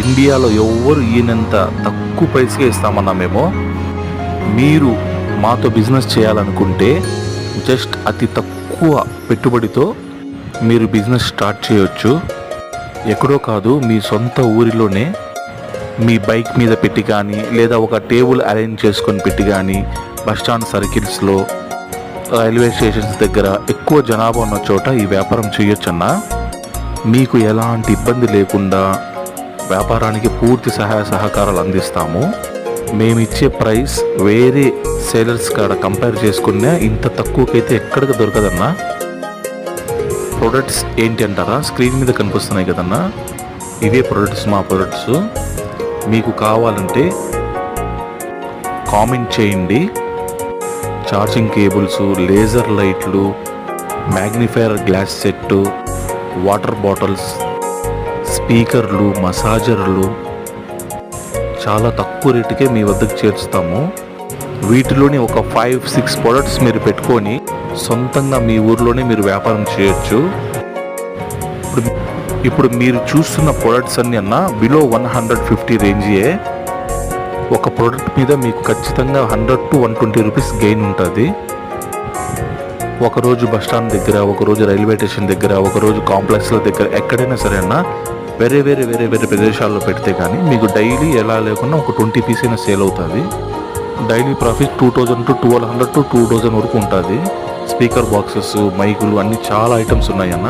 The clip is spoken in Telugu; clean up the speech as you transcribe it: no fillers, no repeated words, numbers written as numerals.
ఇండియాలో ఎవ్వరు ఈయనంత తక్కువ ప్రైస్కే ఇస్తామన్నా మేము. మీరు మాతో బిజినెస్ చేయాలనుకుంటే జస్ట్ అతి తక్కువ పెట్టుబడితో మీరు బిజినెస్ స్టార్ట్ చేయొచ్చు. ఎక్కడో కాదు, మీ సొంత ఊరిలోనే మీ బైక్ మీద పెట్టి కానీ, లేదా ఒక టేబుల్ అరేంజ్ చేసుకొని పెట్టి కానీ, బస్టాండ్ సర్కిల్స్లో, రైల్వే స్టేషన్స్ దగ్గర ఎక్కువ జనాభా ఉన్న చోట ఈ వ్యాపారం చేయొచ్చన్నా. మీకు ఎలాంటి ఇబ్బంది లేకుండా వ్యాపారానికి పూర్తి సహాయ సహకారాలు అందిస్తాము. మేమిచ్చే ప్రైస్ వేరే సేలర్స్ కాడ కంపేర్ చేసుకున్నా ఇంత తక్కువకైతే ఎక్కడికి దొరకదన్నా. ప్రొడక్ట్స్ ఏంటి అంటారా? స్క్రీన్ మీద కనిపిస్తున్నాయి కదన్నా, ఇవే ప్రొడక్ట్స్, మా ప్రొడక్ట్స్. మీకు కావాలంటే కామెంట్ చేయండి. ఛార్జింగ్ కేబుల్స్, లేజర్ లైట్లు, magnifier glass set, water bottles, స్పీకర్లు, మసాజర్లు చాలా తక్కువ రేటుకే మీ వద్దకు చేర్చుతాము. వీటిలోని ఒక 5-6 ప్రొడక్ట్స్ మీరు పెట్టుకొని సొంతంగా మీ ఊర్లోనే మీరు వ్యాపారం చేయొచ్చు. ఇప్పుడు మీరు చూస్తున్న ప్రొడక్ట్స్ అన్నీ అన్న బిలో 150 రేంజియే. ఒక ప్రోడక్ట్ మీద మీకు ఖచ్చితంగా 100 to 120 రూపీస్ గెయిన్ ఉంటుంది. ఒకరోజు బస్టాండ్ దగ్గర, ఒకరోజు రైల్వే స్టేషన్ దగ్గర, ఒకరోజు కాంప్లెక్స్ల దగ్గర, ఎక్కడైనా సరే అన్న వేరే ప్రదేశాల్లో పెడితే కానీ మీకు డైలీ ఎలా లేకుండా ఒక 20 పీస్ అయినా సేల్ అవుతుంది. డైలీ ప్రాఫిట్ 2000 to 1200 to 2000 వరకు ఉంటుంది. స్పీకర్ బాక్సెస్, మైకులు అన్నీ చాలా ఐటమ్స్ ఉన్నాయన్న.